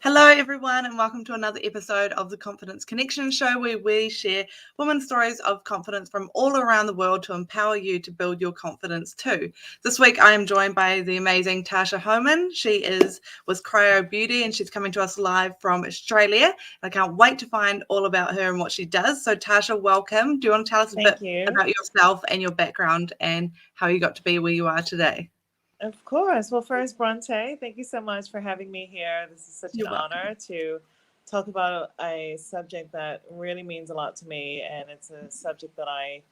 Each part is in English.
Hello, everyone, and welcome to another episode of the Confidence Connection Show, where we share women's stories of confidence from all around the world to empower you to build your confidence too. This week, I am joined by the amazing Tasha Homan. She is with Cryo-Beauty, and she's coming to us live from Australia. I can't wait to find all about her and what she does. So, Tasha, welcome. Do you want to tell us a bit Thank you. about yourself and your background and how you got to be where you are today? Of course. Well, first, Bronte, thank you so much for having me here. This is such an You're welcome. honor to talk about a subject that really means a lot to me. And it's a subject that I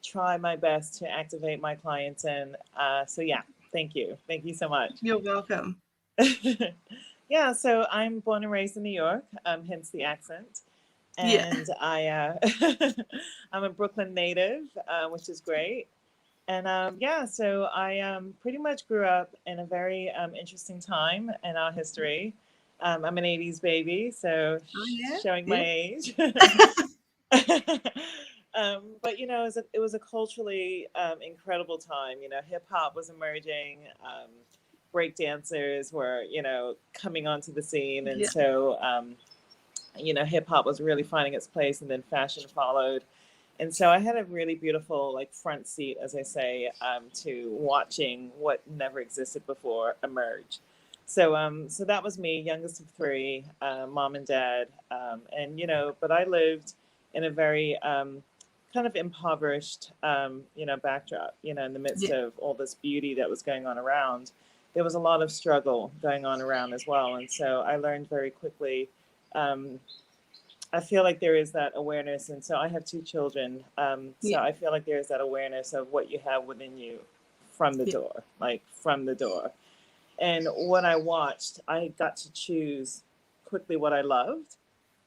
try my best to activate my clients in. So, thank you. Thank you so much. You're welcome. Yeah, so I'm born and raised in New York, hence the accent. Yeah. And I'm a Brooklyn native, which is great. And so I pretty much grew up in a very interesting time in our history. I'm an 80s baby, so Oh, yeah. showing my Yeah. age. But, it was a culturally incredible time. Hip hop was emerging, break dancers were, coming onto the scene. And Yeah. so, hip hop was really finding its place, and then fashion followed. And so I had a really beautiful like front seat, as I say, to watching what never existed before emerge. So that was me, youngest of three, mom and dad, and but I lived in a very kind of impoverished, backdrop. In the midst Yeah. of all this beauty that was going on around, there was a lot of struggle going on around as well. And so I learned very quickly. Um, I feel like there is that awareness, and so I have two children. So Yeah. I feel like there is that awareness of what you have within you from the Yeah. door, like from the door. And what I watched, I got to choose quickly what I loved,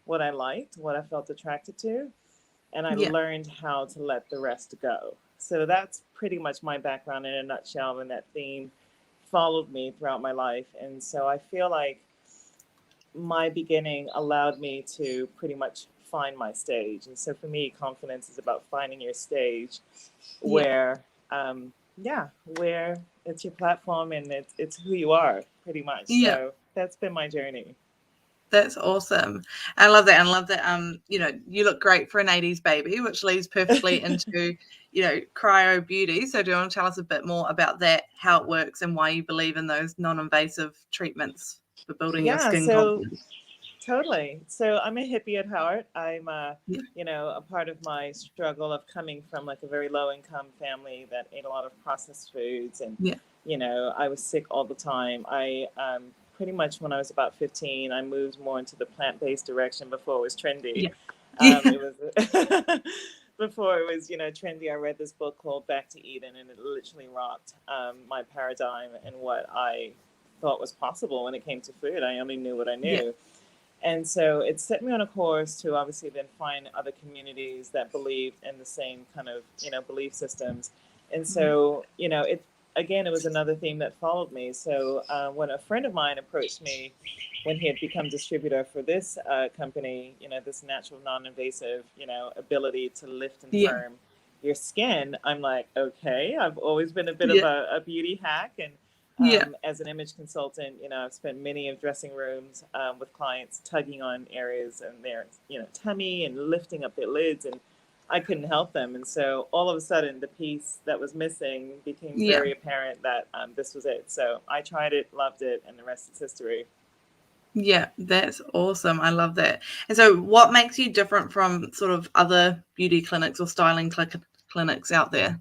what I liked, what I felt attracted to, and I Yeah. learned how to let the rest go. So that's pretty much my background in a nutshell, and that theme followed me throughout my life. And so I feel like my beginning allowed me to pretty much find my stage. And so for me, confidence is about finding your stage Yeah. where, where it's your platform and it's who you are pretty much. Yeah. So that's been my journey. That's awesome. I love that. And I love that, you look great for an 80s baby, which leads perfectly into, cryo beauty. So do you want to tell us a bit more about that, how it works and why you believe in those non-invasive treatments for building your Yeah, skin so confidence? totally. So I'm a hippie at heart. I'm, Yeah. a part of my struggle of coming from like a very low income family that ate a lot of processed foods. And, Yeah. I was sick all the time. I pretty much when I was about 15, I moved more into the plant based direction before it was trendy. Yeah. Yeah. It was before it was, trendy. I read this book called Back to Eden, and it literally rocked my paradigm and what I thought was possible when it came to food. I only knew what I Yeah. knew. And so it set me on a course to obviously then find other communities that believed in the same kind of, belief systems. And Mhm. so, it was another theme that followed me. So when a friend of mine approached me when he had become distributor for this company, this natural non-invasive, ability to lift and Yeah. firm your skin, I'm like, okay, I've always been a bit of Yeah. a beauty hack. And Yeah. as an image consultant, I've spent many of dressing rooms with clients tugging on areas in their, tummy and lifting up their lids, and I couldn't help them. And so all of a sudden, the piece that was missing became Yeah. very apparent that this was it. So I tried it, loved it, and the rest is history. Yeah, that's awesome. I love that. And so what makes you different from sort of other beauty clinics or styling clinics out there?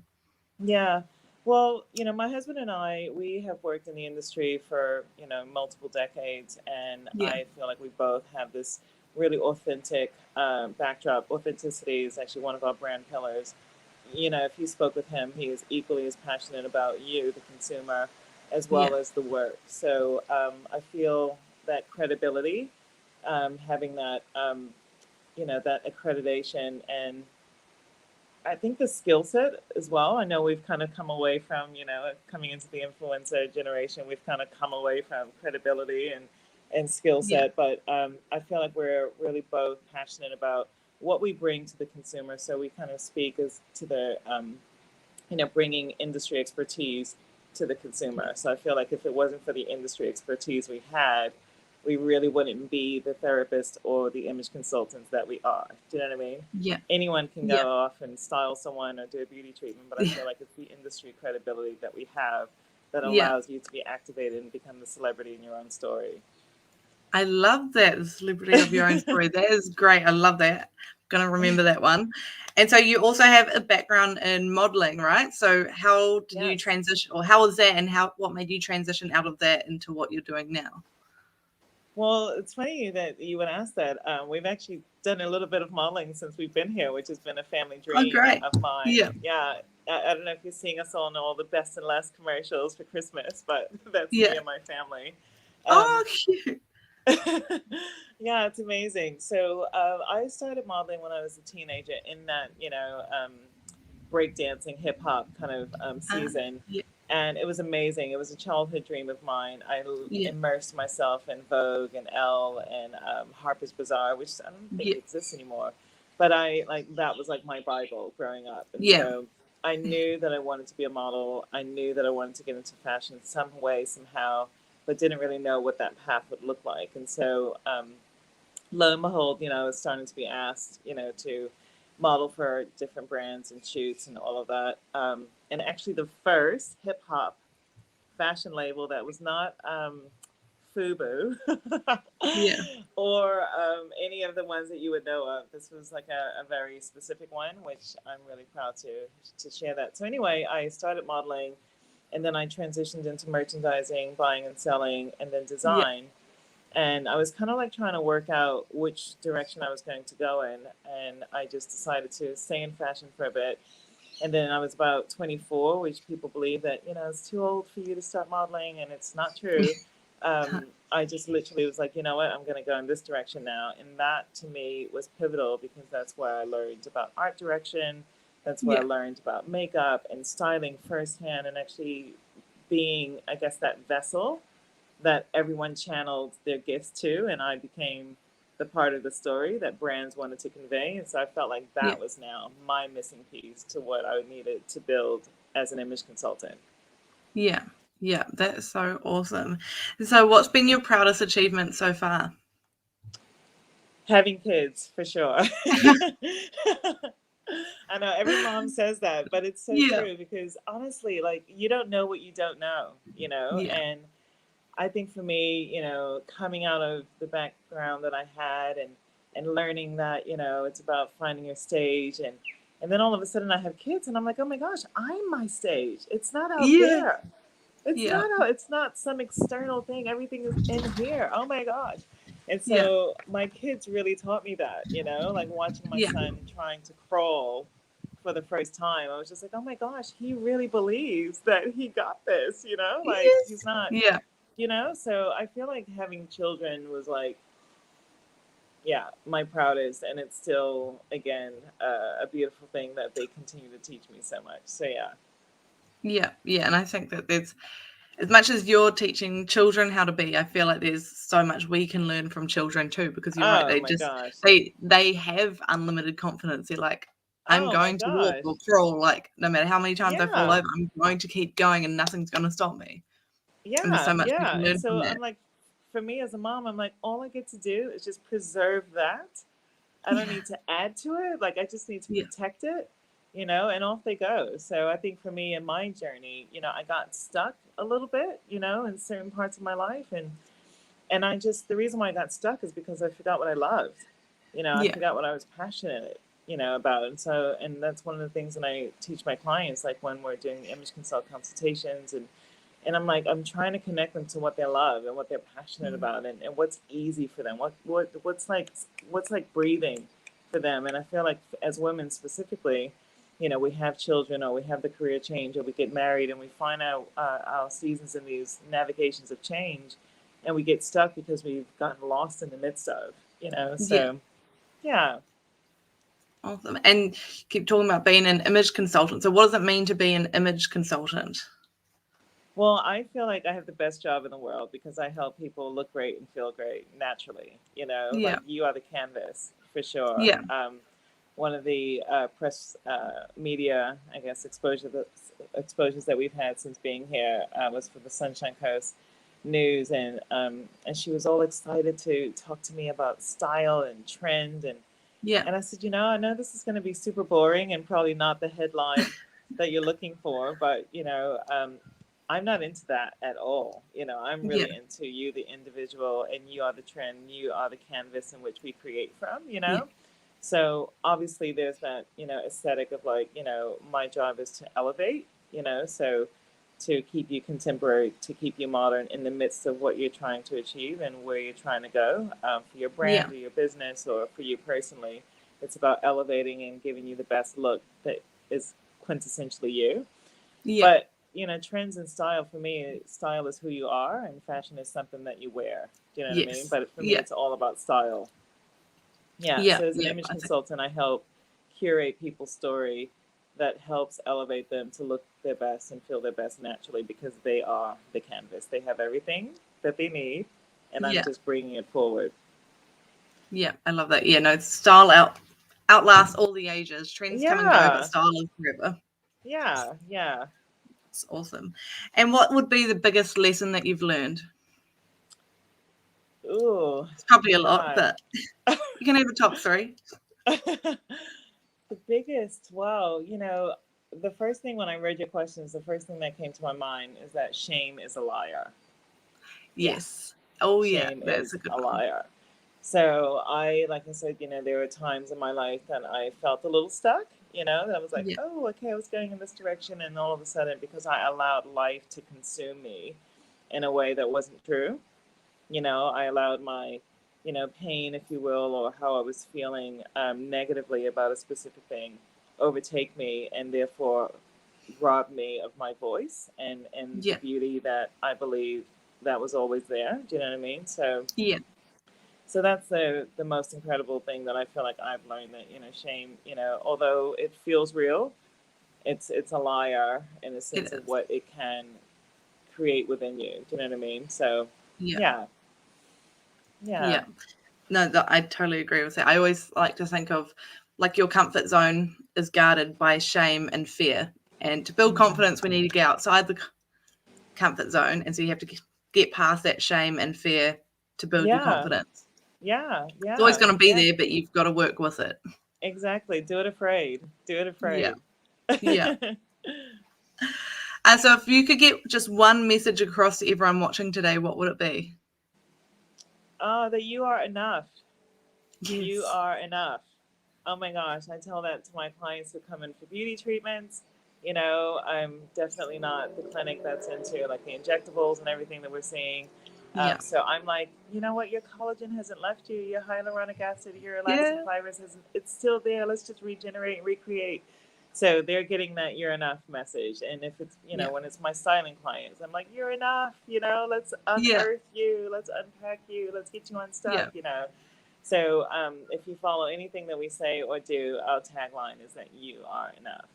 Yeah. Well, my husband and I, we have worked in the industry for, multiple decades. And Yeah. I feel like we both have this really authentic backdrop. Authenticity is actually one of our brand pillars. If you spoke with him, he is equally as passionate about you, the consumer, as Yeah. well as the work. So I feel that credibility, having that, that accreditation, and I think the skill set as well. I know we've kind of come away from, coming into the influencer generation, we've kind of come away from credibility and skill Yeah. set. But I feel like we're really both passionate about what we bring to the consumer. So we kind of speak as to the, bringing industry expertise to the consumer. So I feel like if it wasn't for the industry expertise we had, we really wouldn't be the therapist or the image consultants that we are. Do you know what I mean? Yeah. Anyone can Yeah. go off and style someone or do a beauty treatment, but I Yeah. feel like it's the industry credibility that we have that Yeah. allows you to be activated and become the celebrity in your own story. I love that, the celebrity of your own story. That is great. I love that. I'm going to remember that one. And so you also have a background in modeling, right? So how did you Yes. transition, or how was that, and what made you transition out of that into what you're doing now? Well, it's funny that you would ask that. We've actually done a little bit of modeling since we've been here, which has been a family Oh, dream great. of mine. Yeah. Yeah, I don't know if you're seeing us on all the Best and Less commercials for Christmas, but that's Yeah. me and my family. Oh, cute. Yeah, it's amazing. So I started modeling when I was a teenager in that, breakdancing, hip hop kind of season. Yeah. And it was amazing. It was a childhood dream of mine. I Yeah. immersed myself in Vogue and Elle and Harper's Bazaar, which I don't think Yeah. exists anymore. But that was like my Bible growing up. And Yeah. so I knew that I wanted to be a model. I knew that I wanted to get into fashion some way, somehow, but didn't really know what that path would look like. And so lo and behold, I was starting to be asked, to model for different brands and shoots and all of that. And actually, the first hip hop fashion label that was not FUBU Yeah. or any of the ones that you would know of. This was like a very specific one, which I'm really proud to share that. So anyway, I started modeling, and then I transitioned into merchandising, buying and selling, and then Yeah. design. And I was kind of like trying to work out which direction I was going to go in. And I just decided to stay in fashion for a bit. And then I was about 24, which people believe that, it's too old for you to start modeling. And it's not true. I just literally was like, you know what, I'm going to go in this direction now. And that to me was pivotal because that's where I learned about art direction. That's where I Yeah. learned about makeup and styling firsthand and actually being, I guess, that vessel that everyone channeled their gifts to, and I became the part of the story that brands wanted to convey. And so I felt like Yeah. that was now my missing piece to what I needed to build as an image consultant. Yeah. Yeah. That's so awesome. So what's been your proudest achievement so far? Having kids, for sure. I know every mom says that, but it's so Yeah. true because honestly, like, you don't know what you don't know, Yeah. and I think for me, coming out of the background that I had and learning that, it's about finding your stage and then all of a sudden I have kids and I'm like, oh my gosh, I'm my stage. It's not out Yeah. there. It's Yeah. not out, it's not some external thing. Everything is in here. Oh my gosh. And Yeah. so my kids really taught me that, like watching my Yeah. son trying to crawl for the first time. I was just like, oh my gosh, he really believes that he got this, like he's Yes. not, Yeah. so I feel like having children was like, yeah, my proudest, and it's still again a beautiful thing that they continue to teach me so much. So yeah. Yeah. Yeah. And I think that there's, as much as you're teaching children how to be, I feel like there's so much we can learn from children too, because you're right, Oh my gosh. they have unlimited confidence. They're like, I'm Oh my going to walk gosh. or crawl, like no matter how many times I fall Yeah. over, I'm going to keep going and nothing's gonna stop me. And there's Yeah. so much we Yeah. can And learn from so that. I'm like, for me as a mom, I'm like, all I get to do is just preserve that. I don't Yeah. need to add to it. Like I just need to Yeah. protect it, and off they go. So I think for me in my journey, I got stuck a little bit, in certain parts of my life, and the reason why I got stuck is because I forgot what I loved. I Yeah. forgot what I was passionate, about. And that's one of the things that I teach my clients, like when we're doing image consult consultations and I'm trying to connect them to what they love and what they're passionate Mm. about and what's easy for them. What's like breathing for them. And I feel like as women specifically, we have children or we have the career change or we get married and we find our seasons in these navigations of change and we get stuck because we've gotten lost in the midst of, Yeah. so yeah. Awesome. And keep talking about being an image consultant. So what does it mean to be an image consultant? Well, I feel like I have the best job in the world because I help people look great and feel great naturally. Yeah. Like you are the canvas for sure. Yeah. One of the press media, I guess, exposures that we've had since being here was for the Sunshine Coast. news, and she was all excited to talk to me about style and trend, Yeah. and I said, I know this is going to be super boring and probably not the headline that you're looking for, but I'm not into that at all. I'm Yeah. really into you, the individual, and you are the trend, you are the canvas in which we create from. Yeah. So obviously there's that, aesthetic of like, my job is to elevate, so to keep you contemporary, to keep you modern in the midst of what you're trying to achieve and where you're trying to go, for your Yeah. brand or your business or for you personally. It's about elevating and giving you the best look that is quintessentially you. Yeah. But, trends and style, for me, style is who you are and fashion is something that you wear. Do you know what I mean? Yes. But for me, Yeah. it's all about style. Yeah, Yeah. so as an Yeah. image I think. consultant, I help curate people's story that helps elevate them to look their best and feel their best naturally because they are the canvas. They have everything that they need, and I'm Yeah. just bringing it forward. Yeah. I love that. Yeah. No, style outlasts all the ages. Trends come and go, but Yeah, style is forever. yeah, yeah. It's awesome. And what would be the biggest lesson that you've learned? Ooh, It's probably a lot, God. but you can have a top three. The biggest, wow, the first thing when I read your questions, the first thing that came to my mind is that shame is a liar. Yeah, Yes. Oh, yeah. shame That's is a good a one. liar. So like I said, there were times in my life that I felt a little stuck, that I was like, Yeah. oh, okay, I was going in this direction. And all of a sudden, because I allowed life to consume me in a way that wasn't true, I allowed my, pain, if you will, or how I was feeling negatively about a specific thing overtake me and therefore rob me of my voice and the Yeah. beauty that I believe that was always there. Do you know what I mean? Yeah. So that's the most incredible thing that I feel like I've learned, that shame, although it feels real, it's a liar in the It sense of is. what it can create within you. Do you know what I mean? So Yeah. yeah, yeah, Yeah. No, I totally agree with that. I always like to think of like your comfort zone is guarded by shame and fear. And to build mm, confidence, we need to get outside the comfort zone. And so you have to get past that shame and fear to build your yeah, confidence. yeah, It's always yeah, going to be yeah. there, but you've got to work with it. Exactly. Do it afraid. Do it Yeah. afraid. Yeah. And so if you could get just one message across to everyone watching today, what would it be? That you are enough. You Yes. are enough. Oh my gosh, I tell that to my clients who come in for beauty treatments. I'm definitely not the clinic that's into like the injectables and everything that we're seeing. Yeah. So I'm like, you know what? Your collagen hasn't left you. Your hyaluronic acid, your elastin Yeah. fibers hasn't. It's still there. Let's just regenerate and recreate. So they're getting that you're enough message. And if it's, Yeah. when it's my styling clients, I'm like, you're enough. Let's Yeah. unearth you. Let's unpack you. Let's get you unstuck. Yeah. So if you follow anything that we say or do, our tagline is that you are enough.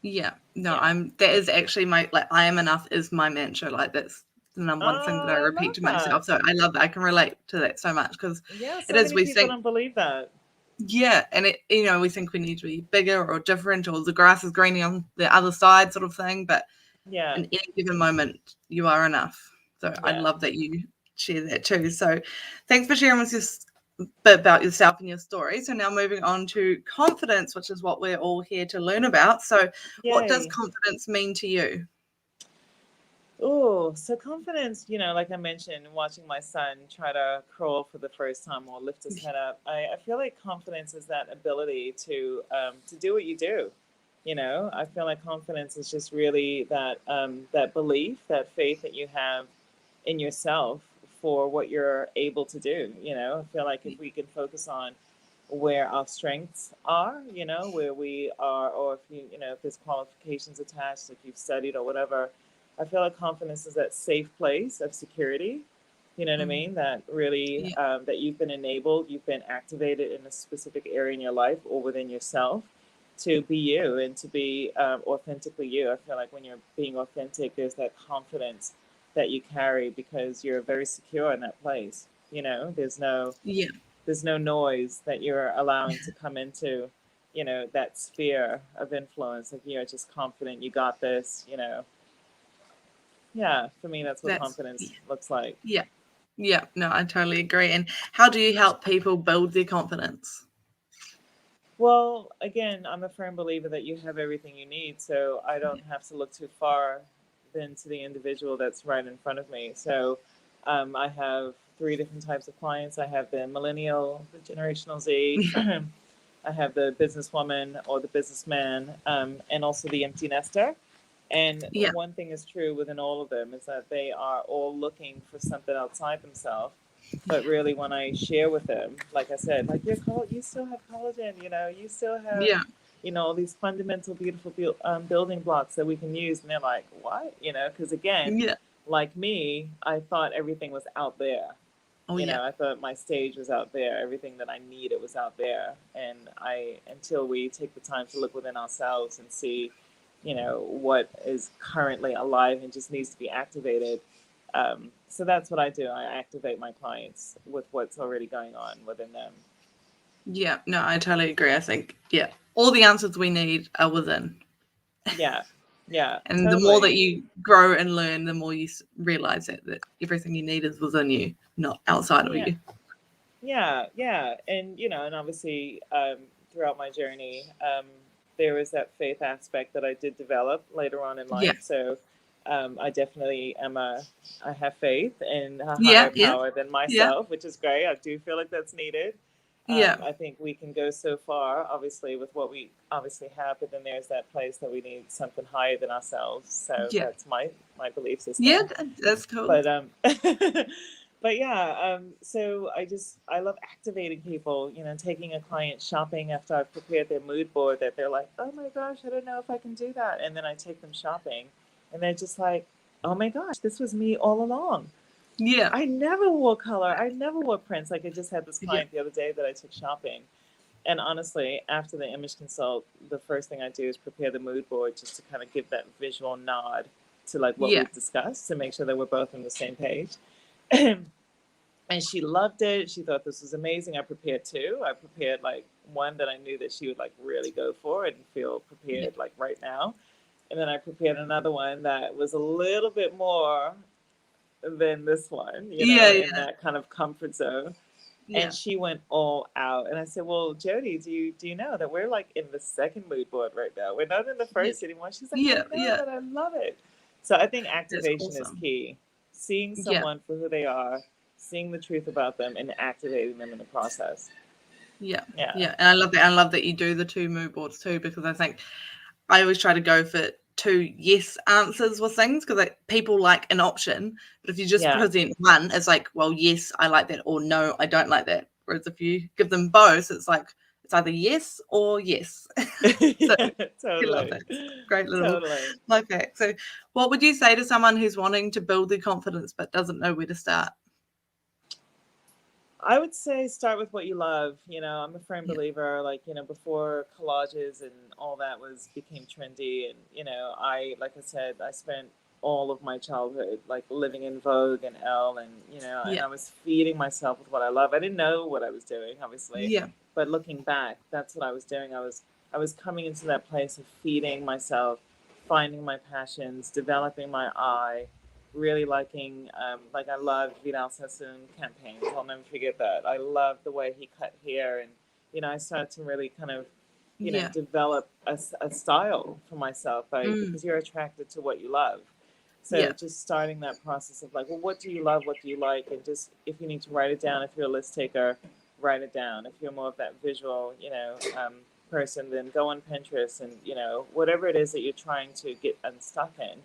Yeah. No, Yeah. that is actually my, like, I am enough is my mantra. Like, that's the number one thing that I Oh, I repeat love to that. myself. So I love that. I can relate to that so much because Yeah, it so is, many we people think, don't believe that. yeah. And we think we need to be bigger or different or the grass is greener on the other side sort of thing. But Yeah. in any given moment, you are enough. So I Yeah. love that you share that too. So thanks for sharing with us a bit about yourself and your story. So now moving on to confidence, which is what we're all here to learn about. So what does Yay. confidence mean to you? Oh, so confidence, like I mentioned, watching my son try to crawl for the first time or lift his head up, I feel like confidence is that ability to do what you do. I feel like confidence is just really that belief, that faith that you have in yourself for what you're able to do. I feel like if we can focus on where our strengths are, where we are, or if if there's qualifications attached, if you've studied or whatever, I feel like confidence is that safe place of security. You know what I Mm, mean? That really, yeah, that you've been enabled, you've been activated in a specific area in your life or within yourself to be you and to be authentically you. I feel like when you're being authentic, there's that confidence that you carry because you're very secure in that place. yeah, There's no noise that you're allowing to come into, that sphere of influence. Like you're just confident, you got this. Yeah, for me, that's what That's confidence looks like. yeah. Yeah, no, I totally agree. And how do you help people build their confidence? Well, again, I'm a firm believer that you have everything you need, so I don't have to look too far than to the individual that's right in front of me. So I have three different types of clients. I have the millennial, the generational Z, I have the businesswoman or the businessman, and also the empty nester. And Yeah. one thing is true within all of them is that they are all looking for something outside themselves. But really, when I share with them, like I said, like you still have collagen, you still have, Yeah. all these fundamental, beautiful building blocks that we can use. And they're like, what? Because again, Yeah. like me, I thought everything was out there. Oh yeah. I thought my stage was out there. Everything that I needed was out there. And until we take the time to look within ourselves and see, what is currently alive and just needs to be activated. So that's what I do. I activate my clients with what's already going on within them. Yeah, no, I totally agree. I think, all the answers we need are within. Yeah. Yeah. And totally. the more that you grow and learn, the more you realize that everything you need is within you, not outside of you. Yeah. Yeah. And, and obviously throughout my journey, there was that faith aspect that I did develop later on in life. Yeah. So I definitely I have faith in a Yeah, higher power than myself, which is great. I do feel like that's needed. Yeah. I think we can go so far, obviously, with what we obviously have, but then there's that place that we need something higher than ourselves. So that's my belief system. Yeah, that's cool. But but yeah, so I love activating people, taking a client shopping after I've prepared their mood board that they're like, oh my gosh, I don't know if I can do that. And then I take them shopping and they're just like, oh my gosh, this was me all along. Yeah. I never wore color. I never wore prints. Like I just had this client the other day that I took shopping. And honestly, after the image consult, the first thing I do is prepare the mood board just to kind of give that visual nod to like what we've discussed to make sure that we're both on the same page. And she loved it. She thought this was amazing. I prepared two. I prepared like one that I knew that she would like really go for and feel prepared like right now. And then I prepared another one that was a little bit more than this one, in that kind of comfort zone. Yeah. And she went all out. And I said, well, Jody, do you know that we're like in the second mood board right now? We're not in the first anymore. She's like, I know, but I love it. So I think activation is key. Seeing someone for who they are, seeing the truth about them, and activating them in the process. Yeah. And I love that. I love that you do the two mood boards too, because I think I always try to go for two yes answers with things, because like, people like an option, but if you just present one, it's like, well, yes, I like that, or no, I don't like that. Whereas if you give them both, it's like it's either yes or yes. So totally. Love that. Great little life hack. So what would you say to someone who's wanting to build their confidence but doesn't know where to start? I would say start with what you love. I'm a firm believer, like, before collages and all that became trendy. And, like I said, I spent all of my childhood, like living in Vogue and Elle and, and I was feeding myself with what I love. I didn't know what I was doing, obviously. But looking back, that's what I was doing. I was coming into that place of feeding myself, finding my passions, developing my eye, really liking, like I loved Vidal Sassoon campaigns. I'll never forget that. I loved the way he cut hair, and I started to really kind of, develop a style for myself, because you're attracted to what you love. So just starting that process of like, well, what do you love? What do you like? And just if you need to write it down, if you're a list taker, write it down. If you're more of that visual, person, then go on Pinterest and whatever it is that you're trying to get unstuck in.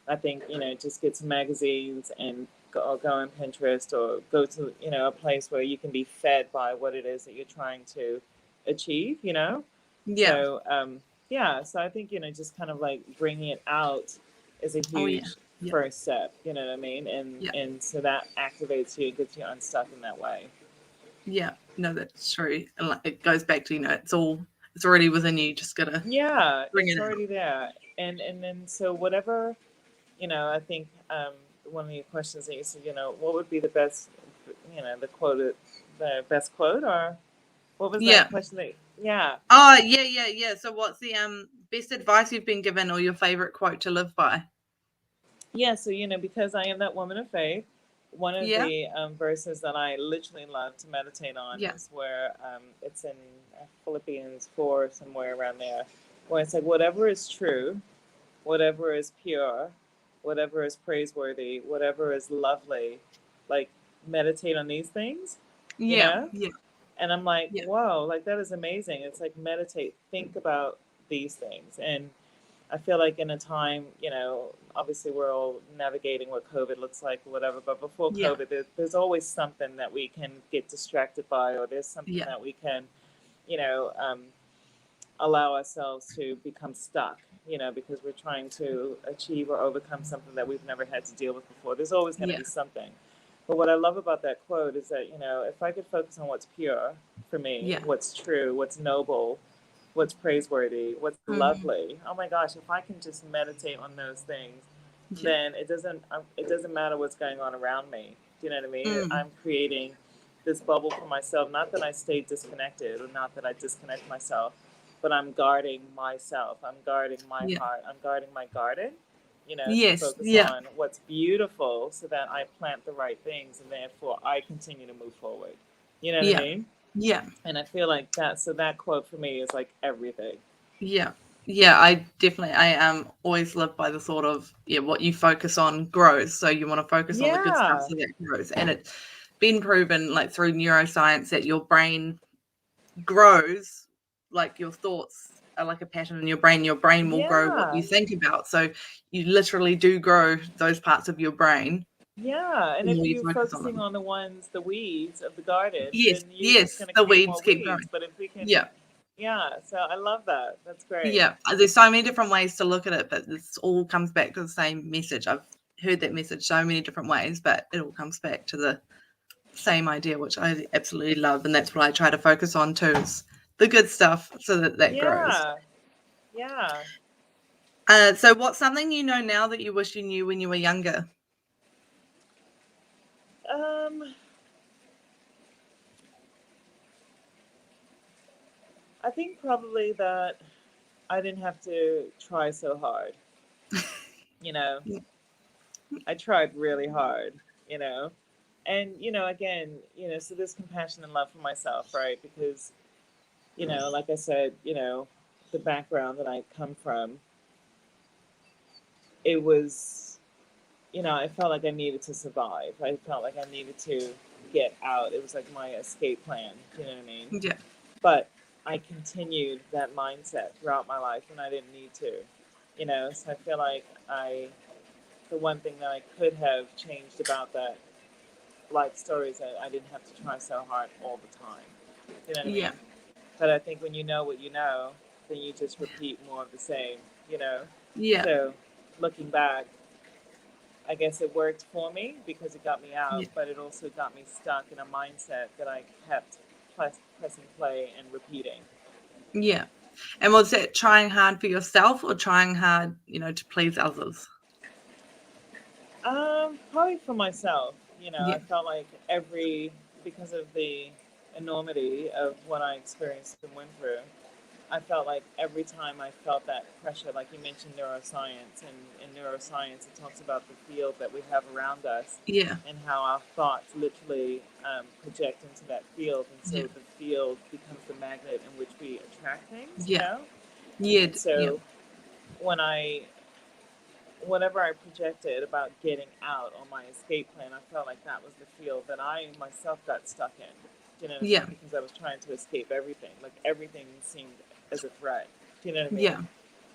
I think, just get some magazines and go on Pinterest or go to, a place where you can be fed by what it is that you're trying to achieve, So, so I think, just kind of like bringing it out is a huge first step, you know what I mean? And so that activates you, gets you unstuck in that way. Yeah, no, that's true. And it goes back to, it's already within you. Just gotta bring it's it already out. there. And then so whatever, I think one of your questions that you said, what would be the best, the best quote, or what was that question? Oh, yeah. So what's the best advice you've been given, or your favorite quote to live by? Yeah, so because I am that woman of faith, one of Yeah. the verses that I literally love to meditate on Yeah. is where it's in Philippians 4, somewhere around there, where it's like, whatever is true, whatever is pure, whatever is praiseworthy, whatever is lovely, like meditate on these things, you Yeah. know? Yeah. And I'm like, Yeah. whoa, like that is amazing. It's like meditate, think about these things. And I feel like in a time, obviously we're all navigating what COVID looks like or whatever, but before Yeah. COVID, there's always something that we can get distracted by, or there's something Yeah. that we can, you know, um, allow ourselves to become stuck, because we're trying to achieve or overcome something that we've never had to deal with before. There's always going to Yeah. be something. But what I love about that quote is that, if I could focus on what's pure for me, Yeah. what's true, what's noble, what's praiseworthy, what's Mhm. lovely. Oh my gosh, if I can just meditate on those things, Yeah. then it doesn't matter what's going on around me. Do you know what I mean? Mm. I'm creating this bubble for myself. Not that I stay disconnected, or not that I disconnect myself, but I'm guarding myself. I'm guarding my Yeah. heart. I'm guarding my garden. To Yes. focus Yeah. on what's beautiful, so that I plant the right things, and therefore I continue to move forward. You know what I Yeah. mean? Yeah. And I feel like that quote for me is like everything. Yeah. Yeah, I always live by the thought of, what you focus on grows. So you want to focus on the good stuff Yeah. so that grows. And it's been proven like through neuroscience that your brain grows, like your thoughts are like a pattern in your brain. Your brain will grow what you Yeah. think about. So you literally do grow those parts of your brain Yeah. the And if more you you're focus on focusing them. on the weeds of the garden, Yes, then you're just yes, going to the create weeds more keep weeds. growing. But if we can, Yeah. yeah. So I love that. That's great. Yeah, there's so many different ways to look at it, but this all comes back to the same message. I've heard that message so many different ways, but it all comes back to the same idea, which I absolutely love, and that's what I try to focus on too, is the good stuff so that grows. Yeah. Yeah. So what's something you know now that you wish you knew when you were younger? Um, I think probably that I didn't have to try so hard. You know, Yeah. I tried really hard, you know. And, again, so this compassion and love for myself, right? Because, like I said, the background that I come from, it was, I felt like I needed to survive. I felt like I needed to get out. It was like my escape plan, you know what I mean? Yeah. But I continued that mindset throughout my life when I didn't need to, So I feel like the one thing that I could have changed about that life story is that I didn't have to try so hard all the time. You know what I Yeah. mean? But I think when you know what you know, then you just repeat more of the same, you know? Yeah. So looking back, I guess it worked for me because it got me out, Yeah. but it also got me stuck in a mindset that I kept pressing play and repeating. Yeah. And was that trying hard for yourself or trying hard, to please others? Probably for myself. Yeah. I felt like because of the enormity of what I experienced and went through, I felt like every time I felt that pressure, like you mentioned neuroscience, and in neuroscience it talks about the field that we have around us Yeah. and how our thoughts literally project into that field. And Yeah. so the field becomes the magnet in which we attract things, Yeah. Yeah. And Yeah. so when whatever I projected about getting out on my escape plan, I felt like that was the field that I myself got stuck in. Do you know what I mean? Yeah. Because I was trying to escape everything. Like everything seemed as a threat. Do you know what I mean? Yeah.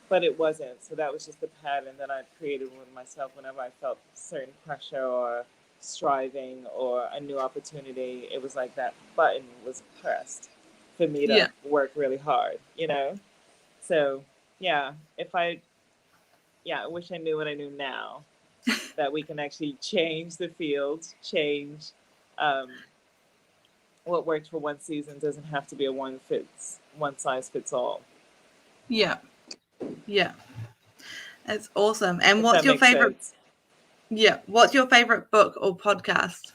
But it wasn't. So that was just the pattern that I'd created with myself whenever I felt certain pressure or striving or a new opportunity. It was like that button was pressed for me to Yeah. work really hard. So yeah, I wish I knew what I knew now, that we can actually change the field, change um, what worked for one season doesn't have to be a one size fits all. Yeah. Yeah. That's awesome. And If that makes sense. what's your favorite book or podcast?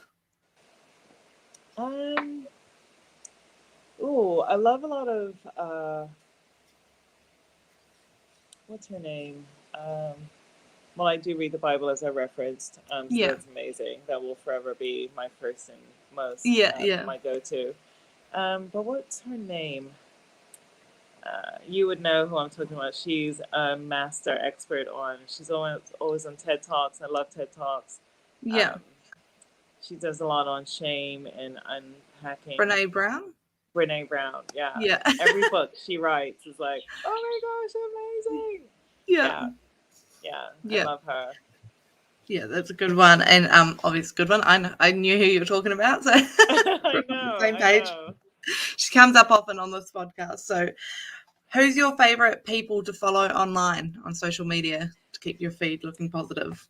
Um. I love a lot of what's her name? Um, well, I do read the Bible as I referenced, so Yeah. that's amazing. That will forever be my first and most Yeah. Yeah. my go-to. But what's her name? You would know who I'm talking about. She's a master expert on. She's always on TED Talks. I love TED Talks. Yeah. Um, she does a lot on shame and unpacking. Brene Brown. Brene Brown, yeah. Yeah. Every book she writes is like, oh my gosh, amazing. Yeah. Yeah, yeah. I Yeah. love her. Yeah, that's a good one, and obviously good one. I knew who you were talking about, so we're I on the know, same I page. know. She comes up often on this podcast. So, who's your favorite people to follow online on social media to keep your feed looking positive?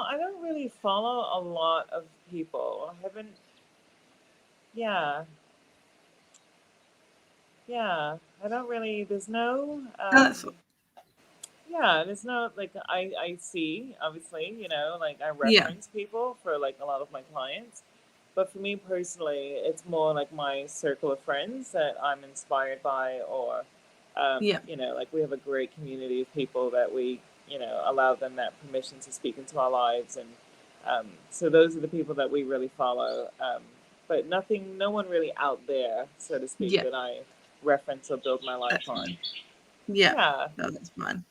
I don't really follow a lot of people. I haven't, yeah, yeah. I don't really, No, that's there's no, like, I see, obviously, like I yeah, reference people for like a lot of my clients. But for me personally, it's more like my circle of friends that I'm inspired by, or, yeah, like we have a great community of people that we, allow them that permission to speak into our lives. And so those are the people that we really follow. But no one really out there, so to speak, yeah, that I reference or build my life that's on. fine. Yeah, Yeah. no, that's fine.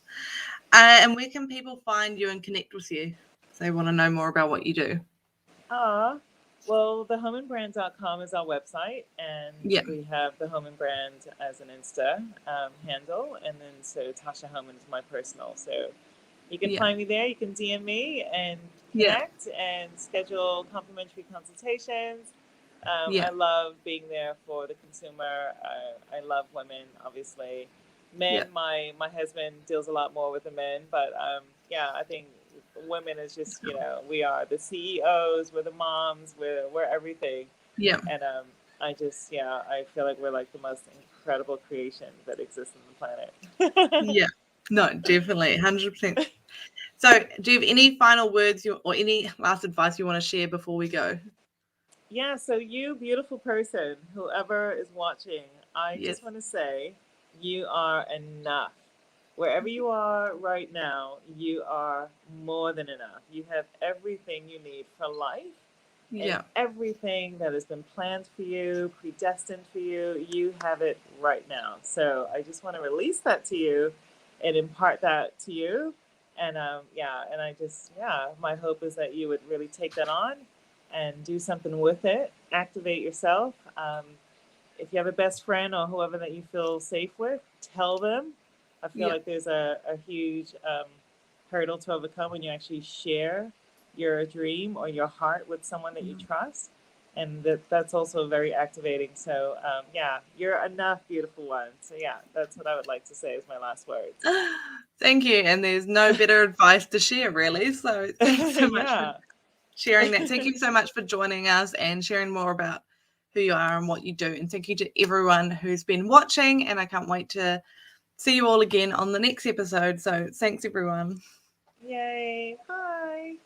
And where can people find you and connect with you if they want to know more about what you do? Well, thehomeandbrand.com is our website, and Yeah, we have the Home and Brand as an Insta handle, and then so Tasha Homan is my personal. So you can yeah, find me there. You can DM me and yeah, connect and schedule complimentary consultations. yeah, I love being there for the consumer. I love women, obviously. Men, yeah, my husband deals a lot more with the men, but yeah, I think women is just we are the CEOs, we're the moms, we're everything, yeah, and I feel like we're like the most incredible creation that exists on the planet. yeah. No, definitely, 100%. So, do you have any final words or any last advice you want to share before we go? Yeah, so you beautiful person, whoever is watching, I Yes. just want to say you are enough. Wherever you are right now, you are more than enough. You have everything you need for life and Yeah. everything that has been planned for you, predestined for you. You have it right now. So I just want to release that to you and impart that to you. And my hope is that you would really take that on and do something with it, activate yourself. If you have a best friend or whoever that you feel safe with, tell them. I feel Yeah. like there's a huge hurdle to overcome when you actually share your dream or your heart with someone that you trust. And that's also very activating. So, you're enough, beautiful one. So, yeah, that's what I would like to say as my last words. Thank you. And there's no better advice to share, really. So thanks so much for Yeah. sharing that. Thank you so much for joining us and sharing more about who you are and what you do. And thank you to everyone who's been watching. And I can't wait to see you all again on the next episode. So thanks, everyone. Yay. Bye.